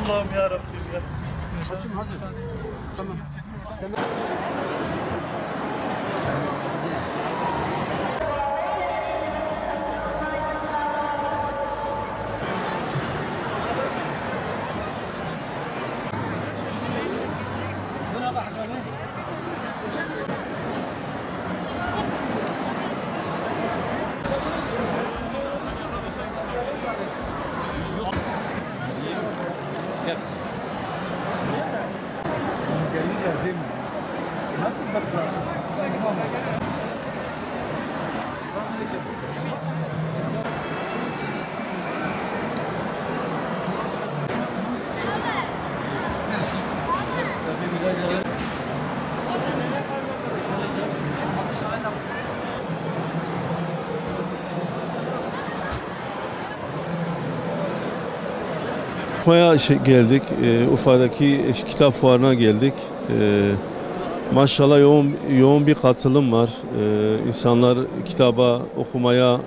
Allah'ım yarabbim ya. Hadi. Tamam. Nasıl bakacağız? Urfa'ya geldik. Urfa'daki kitap fuarına geldik. Maşallah yoğun bir katılım var. İnsanlar kitaba, okumaya,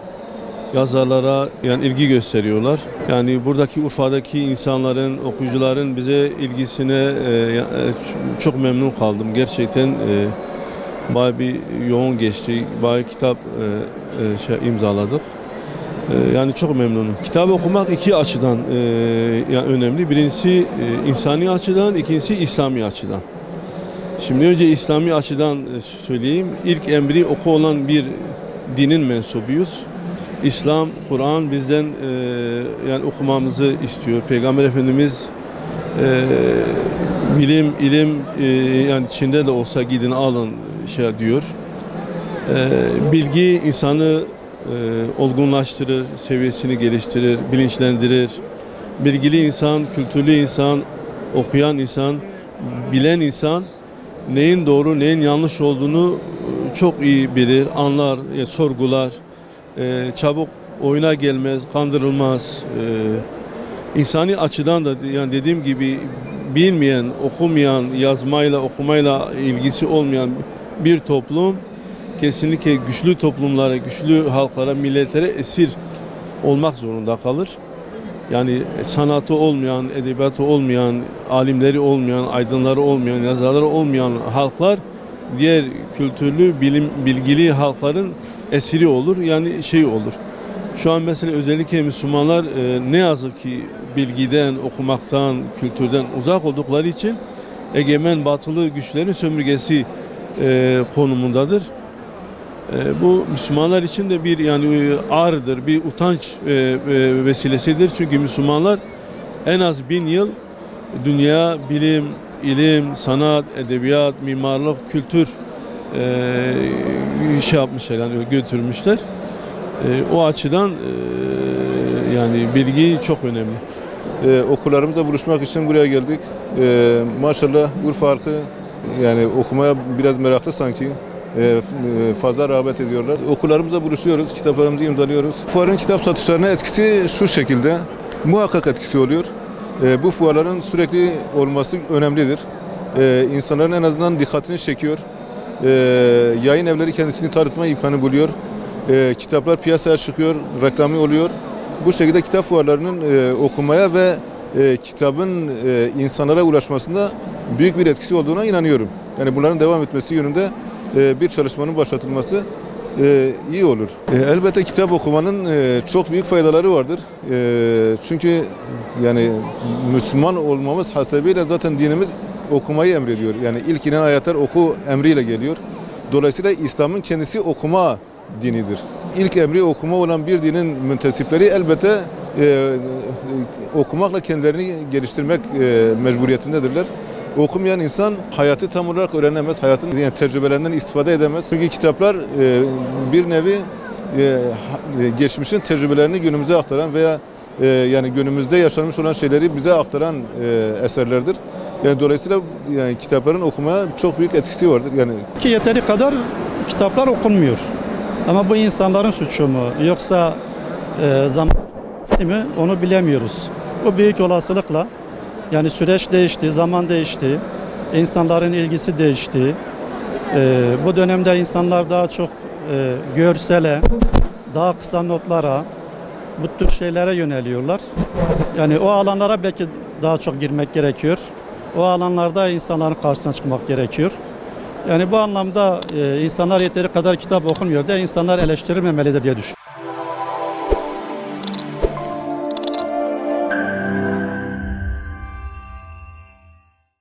yazarlara yani ilgi gösteriyorlar. Yani buradaki Urfa'daki insanların, okuyucuların bize ilgisine çok memnun kaldım. Gerçekten bayağı bir yoğun geçti. Bayağı kitap imzaladık. Yani çok memnunum. Kitap okumak iki açıdan yani önemli. Birincisi insani açıdan, ikincisi İslami açıdan. Şimdi önce İslami açıdan söyleyeyim. İlk emri oku olan bir dinin mensubuyuz. İslam, Kur'an bizden yani okumamızı istiyor. Peygamber Efendimiz bilim, ilim yani Çin'de de olsa gidin alın diyor. Bilgi insanı olgunlaştırır, seviyesini geliştirir, bilinçlendirir. Bilgili insan, kültürlü insan, okuyan insan, bilen insan neyin doğru, neyin yanlış olduğunu çok iyi bilir, anlar, sorgular. Çabuk oyuna gelmez, kandırılmaz. İnsani açıdan da yani dediğim gibi bilmeyen, okumayan, yazmayla, okumayla ilgisi olmayan bir toplum kesinlikle güçlü toplumlara, güçlü halklara, milletlere esir olmak zorunda kalır. Yani sanatı olmayan, edebiyatı olmayan, alimleri olmayan, aydınları olmayan, yazarları olmayan halklar diğer kültürlü, bilgili halkların esiri olur. Yani olur. Şu an mesela özellikle Müslümanlar ne yazık ki bilgiden, okumaktan, kültürden uzak oldukları için egemen batılı güçlerin sömürgesi konumundadır. Bu Müslümanlar için de bir yani ağrıdır, bir utanç vesilesidir. Çünkü Müslümanlar en az 1000 yıl dünya, bilim, ilim, sanat, edebiyat, mimarlık, kültür yapmışlar yani götürmüşler. O açıdan yani bilgi çok önemli. Okullarımızla buluşmak için buraya geldik. Maşallah Urfa halkı yani okumaya biraz meraklı sanki. Fazla rağbet ediyorlar. Okullarımızla buluşuyoruz, kitaplarımızı imzalıyoruz. Fuarın kitap satışlarına etkisi şu şekilde, muhakkak etkisi oluyor. Bu fuarların sürekli olması önemlidir. İnsanların en azından dikkatini çekiyor. Yayın evleri kendisini tanıtma imkanı buluyor. Kitaplar piyasaya çıkıyor, reklamı oluyor. Bu şekilde kitap fuarlarının okumaya ve kitabın insanlara ulaşmasında büyük bir etkisi olduğuna inanıyorum. Yani bunların devam etmesi yönünde bir çalışmanın başlatılması iyi olur. Elbette kitap okumanın çok büyük faydaları vardır. Çünkü yani Müslüman olmamız hasebiyle zaten dinimiz okumayı emrediyor. Yani ilk inen ayetler oku emriyle geliyor. Dolayısıyla İslam'ın kendisi okuma dinidir. İlk emri okuma olan bir dinin müntesipleri elbette okumakla kendilerini geliştirmek mecburiyetindedirler. Okumayan insan hayatı tam olarak öğrenemez, hayatın yani tecrübelerinden istifade edemez. Çünkü kitaplar bir nevi geçmişin tecrübelerini günümüze aktaran veya yani günümüzde yaşanmış olan şeyleri bize aktaran eserlerdir. Yani dolayısıyla yani kitapların okumaya çok büyük etkisi vardır. Yani ki yeteri kadar kitaplar okunmuyor. Ama bu insanların suçu mu yoksa zaman mi onu bilemiyoruz. Bu büyük olasılıkla yani süreç değişti, zaman değişti, insanların ilgisi değişti. Bu dönemde insanlar daha çok görsele, daha kısa notlara, bu tür şeylere yöneliyorlar. Yani o alanlara belki daha çok girmek gerekiyor. O alanlarda insanların karşısına çıkmak gerekiyor. Yani bu anlamda insanlar yeteri kadar kitap okumuyor da insanlar eleştirilmemelidir diye düşünüyorum.